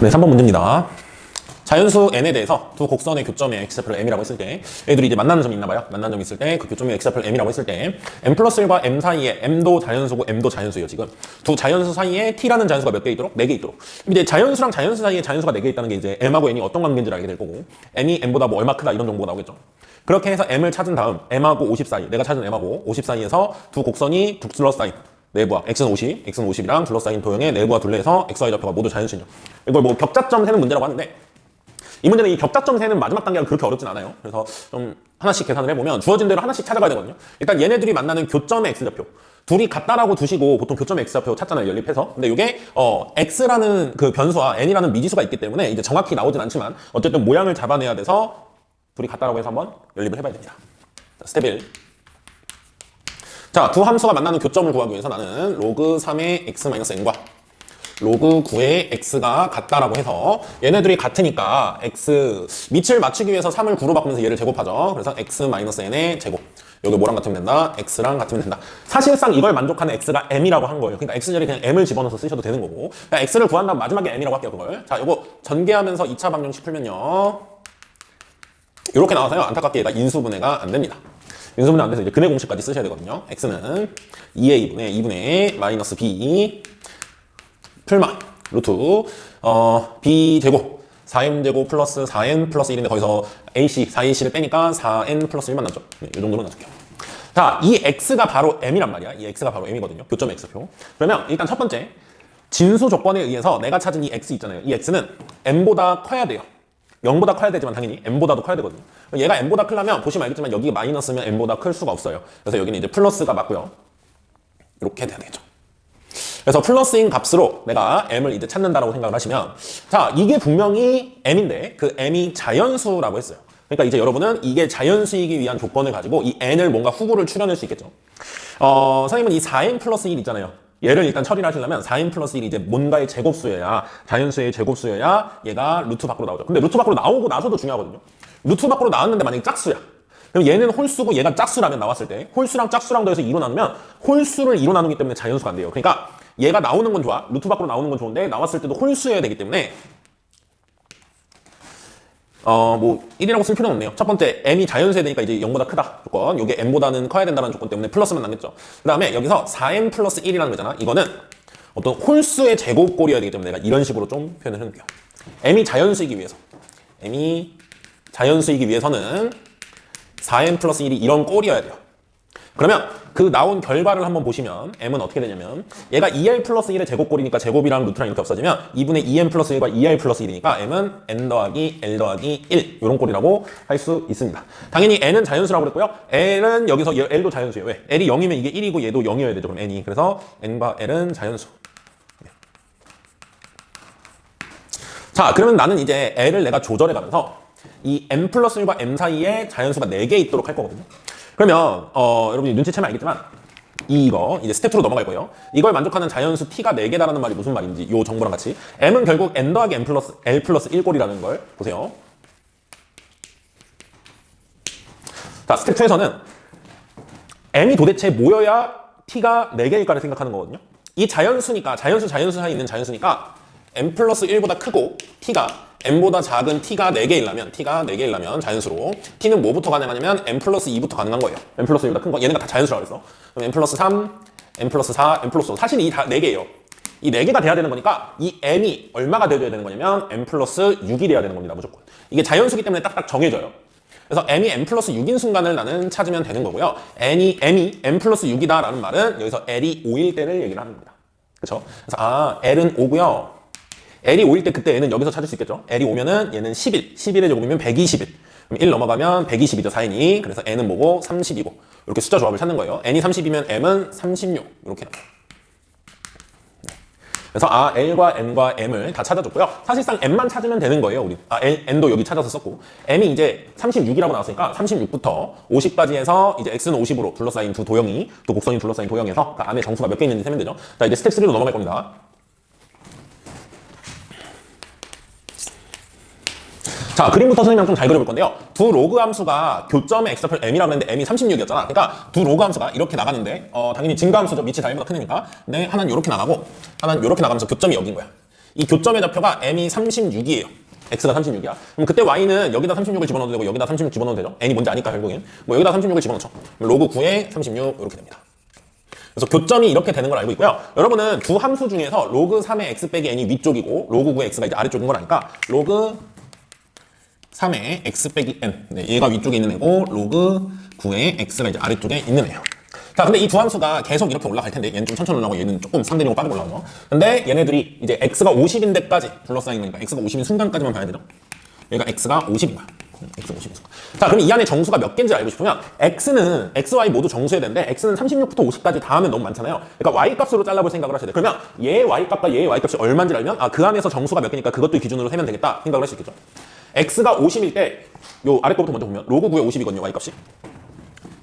네, 3번 문제입니다. 자연수 n에 대해서 두 곡선의 교점의 x좌표를 m이라고 했을 때 얘들이 이제 만나는 점이 있나 봐요. 만나는 점이 있을 때 그 교점의 x좌표를 m이라고 했을 때 m 플러스 1과 m 사이에 m도 자연수고 m도 자연수예요. 지금 두 자연수 사이에 t라는 자연수가 몇 개 있도록? 4개 있도록. 이제 자연수랑 자연수 사이에 자연수가 4개 있다는 게 이제 m하고 n이 어떤 관계인지를 알게 될 거고 m이 m보다 뭐 얼마 크다 이런 정보가 나오겠죠. 그렇게 해서 m을 찾은 다음 m하고 50 사이, 내가 찾은 m하고 50 사이에서 두 곡선이 둘러싸인 내부와 x는 50, x는 50이랑 둘러싸인 도형의 내부와 둘레에서 xy 좌표가 모두 자연수죠. 이걸 뭐 격자점 세는 문제라고 하는데 이 문제는 이 격자점 세는 마지막 단계가 그렇게 어렵진 않아요. 그래서 좀 하나씩 계산을 해보면 주어진 대로 하나씩 찾아가야 되거든요. 일단 얘네들이 만나는 교점의 x좌표. 둘이 같다라고 두시고 보통 교점의 x좌표 찾잖아요. 연립해서. 근데 이게 x라는 그 변수와 n이라는 미지수가 있기 때문에 이제 정확히 나오진 않지만 어쨌든 모양을 잡아내야 돼서 둘이 같다라고 해서 한번 연립을 해봐야 됩니다. 자, 스텝 1. 자, 두 함수가 만나는 교점을 구하기 위해서 나는 로그 3의 x-n과 로그 9의 x가 같다라고 해서 얘네들이 같으니까 x 밑을 맞추기 위해서 3을 9로 바꾸면서 얘를 제곱하죠. 그래서 x-n의 제곱. 여기 뭐랑 같으면 된다? x랑 같으면 된다. 사실상 이걸 만족하는 x가 m이라고 한 거예요. 그러니까 x 자리에 그냥 m을 집어넣어서 쓰셔도 되는 거고. 그러니까 x를 구한 다음 마지막에 m이라고 할게요, 그걸. 자, 요거 전개하면서 2차 방정식 풀면요. 이렇게 나와서요. 안타깝게 얘가 인수분해가 안 됩니다. 인수분해 안 돼서 이제 근해 공식까지 쓰셔야 되거든요. x는 2a 분의 마이너스 b 풀마 루트 b제곱 4m제곱 플러스 4n 플러스 1인데 거기서 ac 4ac를 빼니까 4n 플러스 1만 나죠. 네, 이 정도로 놔줄게요. 자, 이 x가 바로 m이란 말이야. 이 x가 바로 m이거든요. 교점 x표. 그러면 일단 첫 번째 진수 조건에 의해서 내가 찾은 이 x 있잖아요. 이 x는 m보다 커야 돼요. 0보다 커야 되지만 당연히 m보다도 커야 되거든요. 얘가 m보다 크려면 보시면 알겠지만 여기가 마이너스면 m보다 클 수가 없어요. 그래서 여기는 이제 플러스가 맞고요. 이렇게 돼야 되겠죠. 그래서 플러스인 값으로 내가 m을 이제 찾는다라고 생각을 하시면 자, 이게 분명히 m인데 그 m이 자연수라고 했어요. 그러니까 이제 여러분은 이게 자연수이기 위한 조건을 가지고 이 n을 뭔가 후보를 추려낼 수 있겠죠. 선생님은 이 4n 플러스 1 있잖아요. 얘를 일단 처리를 하시려면 4n 플러스 1이 이제 뭔가의 제곱수여야 자연수의 제곱수여야 얘가 루트 밖으로 나오죠. 근데 루트 밖으로 나오고 나서도 중요하거든요. 루트 밖으로 나왔는데 만약에 짝수야. 그럼 얘는 홀수고 얘가 짝수라면 나왔을 때 홀수랑 짝수랑 더해서 2로 나누면 홀수를 2로 나누기 때문에 자연수가 안 돼요. 그러니까 얘가 나오는 건 좋아. 루트 밖으로 나오는 건 좋은데 나왔을 때도 홀수여야 되기 때문에 뭐 1이라고 쓸 필요는 없네요. 첫 번째 m이 자연수여야 되니까 이제 0보다 크다 조건. 요게 m보다는 커야 된다는 조건 때문에 플러스만 남겠죠. 그 다음에 여기서 4n 플러스 1이라는 거잖아. 이거는 어떤 홀수의 제곱꼴이어야 되기 때문에 내가 이런 식으로 좀 표현을 해놓을게요. m이 자연수이기 위해서 m이 자연수이기 위해서는 4n 플러스 1이 이런 꼴이어야 돼요. 그러면 그 나온 결과를 한번 보시면 m은 어떻게 되냐면 얘가 2l 플러스 1의 제곱꼴이니까 제곱이랑 루트랑 이렇게 없어지면 2분의 2n 플러스 1과 2l 플러스 1이니까 m은 n 더하기 l 더하기 1 이런 꼴이라고 할 수 있습니다. 당연히 n은 자연수라고 그랬고요. l은 여기서 l도 자연수예요. 왜? l이 0이면 이게 1이고 얘도 0이어야 되죠. 그럼 n이. 그래서 n과 l은 자연수. 자, 그러면 나는 이제 l을 내가 조절해 가면서 이 m 플러스 1과 m 사이에 자연수가 4개 있도록 할 거거든요. 그러면 여러분이 눈치채면 알겠지만 이거 이제 스텝 2로 넘어갈 거예요. 이걸 만족하는 자연수 t가 4개다라는 말이 무슨 말인지 요 정보랑 같이 m은 결국 n 더하기 m 플러스 l 플러스 1꼴이라는 걸 보세요. 자, 스텝 2에서는 m이 도대체 뭐여야 t가 4개일까를 생각하는 거거든요. 이 자연수니까 자연수 사이에 있는 자연수니까 m 플러스 1보다 크고 t가 m보다 작은 t가 4개이려면 자연수로 t는 뭐부터 가능하냐면 m 플러스 2부터 가능한 거예요. m 플러스 1보다 큰 거 얘네가 다 자연수라고 했어. 그럼 m 플러스 3, m 플러스 4, m 플러스 5 사실 이 다 4개예요. 이 4개가 돼야 되는 거니까 이 m이 얼마가 돼줘야 되는 거냐면 m 플러스 6이 돼야 되는 겁니다. 무조건. 이게 자연수기 때문에 딱딱 정해져요. 그래서 m이 m 플러스 6인 순간을 나는 찾으면 되는 거고요. m이 m 플러스 6이다 라는 말은 여기서 l이 5일 때를 얘기를 하는 겁니다. 그렇죠? 그래서 l은 5고요. L이 5일 때 그때 N은 여기서 찾을 수 있겠죠? L이 5면은 얘는 11, 11의 제곱이면 120일. 그럼 1 넘어가면 120이죠, 4N이. 그래서 N은 뭐고? 30이고. 이렇게 숫자 조합을 찾는 거예요. N이 30이면 M은 36. 이렇게 나와요. 그래서 L과 N과 M을 다 찾아줬고요. 사실상 M만 찾으면 되는 거예요, 우리. N도 여기 찾아서 썼고. M이 이제 36이라고 나왔으니까 36부터 50까지 해서 이제 X는 50으로 둘러싸인 두 곡선이 둘러싸인 도형에서 그 안에 정수가 몇 개 있는지 세면 되죠. 자, 이제 스텝 3로 넘어갈 겁니다. 자, 그림부터 선생님이랑 좀 잘 그려볼 건데요. 두 로그 함수가 교점의 x좌표 m이라고 했는데 m이 36이었잖아. 그러니까 두 로그 함수가 이렇게 나가는데 당연히 증가 함수죠. 밑이 다 1보다 크니까. 근데 하나는 이렇게 나가고 하나는 이렇게 나가면서 교점이 여기인 거야. 이 교점의 좌표가 m이 36이에요. x가 36이야. 그럼 그때 y는 여기다 36을 집어넣어도 되고 여기다 36 집어넣어도 되죠. n이 뭔지 아니까 결국엔. 뭐 여기다 36을 집어넣죠. 로그 9에 36 이렇게 됩니다. 그래서 교점이 이렇게 되는 걸 알고 있고요. 여러분은 두 함수 중에서 로그 3의 x 빼기 n이 위쪽이고 로그 9의 x가 이제 아래쪽인 걸 아니까 로그 3의 x 빼기 n. 네, 얘가 위쪽에 있는 애고 로그 9의 x가 이제 아래쪽에 있는 애예요. 자, 근데 이 두 함수가 계속 이렇게 올라갈 텐데 얘는 좀 천천히 올라가고 얘는 조금 상대적으로 빠르게 올라가죠. 근데 얘네들이 이제 x가 50인데까지 둘러싸인 거니까 x가 50인 순간까지만 봐야 되죠. 얘가 x가 50인 거야. x가 50인 순간. 자, 그럼 이 안에 정수가 몇 개인지 알고 싶으면 x는 x, y 모두 정수해야 되는데 x는 36부터 50까지 다 하면 너무 많잖아요. 그러니까 y 값으로 잘라볼 생각을 하셔야 돼요. 그러면 얘의 y 값과 얘의 y 값이 얼마인지 알면 아, 그 안에서 정수가 몇 개니까 그것도 기준으로 세면 되겠다 생각을 할 수 있겠죠. x가 50일 때 요 아래 거부터 먼저 보면 로그 9의 50이거든요. y 값이.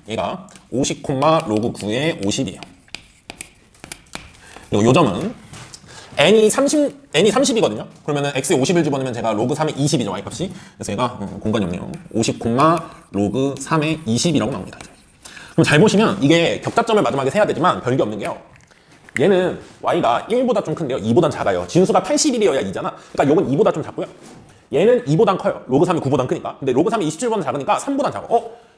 얘가 50, 로그 9의 50이에요. 그리고 요 점은 n이 30이거든요. 그러면은 x에 50을 집어넣으면 제가 로그 3의 20이죠, y값이. 그래서 얘가 공간이 없네요. 50, 로그 3의 20이라고 나옵니다. 그럼 잘 보시면 이게 격자점을 마지막에 세야 되지만 별게 없는 게요. 얘는 y가 1보다 좀 큰데요. 2보단 작아요. 진수가 81이어야 2잖아. 그러니까 요건 2보다 좀 작고요. 얘는 2보단 커요. 로그 3이 9보단 크니까. 근데 로그 3이 27보다 작으니까 3보단 작아.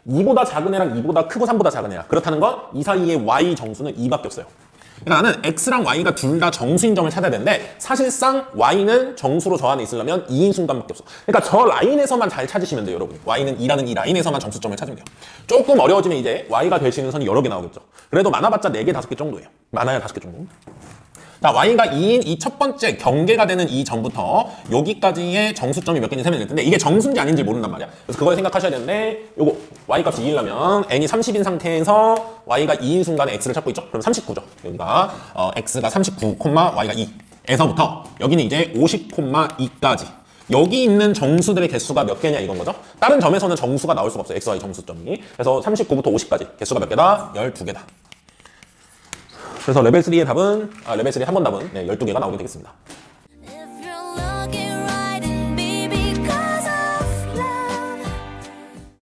2보다 작은 애랑 2보다 크고 3보다 작은 애야. 그렇다는 건 이 사이의 y 정수는 2밖에 없어요. 그러니까 나는 x랑 y가 둘 다 정수인 점을 찾아야 되는데 사실상 y는 정수로 저 안에 있으려면 2인 순간밖에 없어. 그러니까 저 라인에서만 잘 찾으시면 돼요, 여러분. y는 2라는 이 라인에서만 정수점을 찾으면 돼요. 조금 어려워지면 이제 y가 될 수 있는 선이 여러 개 나오겠죠. 그래도 많아봤자 4개, 5개 정도예요. 많아야 5개 정도. 자, y가 2인 이 첫 번째 경계가 되는 이 점부터 여기까지의 정수점이 몇 개인지 세면 될 텐데 이게 정수인지 아닌지 모른단 말이야. 그래서 그걸 생각하셔야 되는데 요거 y 값이 2이려면 n이 30인 상태에서 y가 2인 순간에 x를 찾고 있죠. 그럼 39죠. 여기가 x가 39, y가 2 에서부터 여기는 이제 50, 2까지 여기 있는 정수들의 개수가 몇 개냐 이건 거죠. 다른 점에서는 정수가 나올 수가 없어요. x, y 정수점이. 그래서 39부터 50까지 개수가 몇 개다? 12개다. 그래서 레벨 3의 답은, 레벨 3 한 번 답은 12개가 나오게 되겠습니다.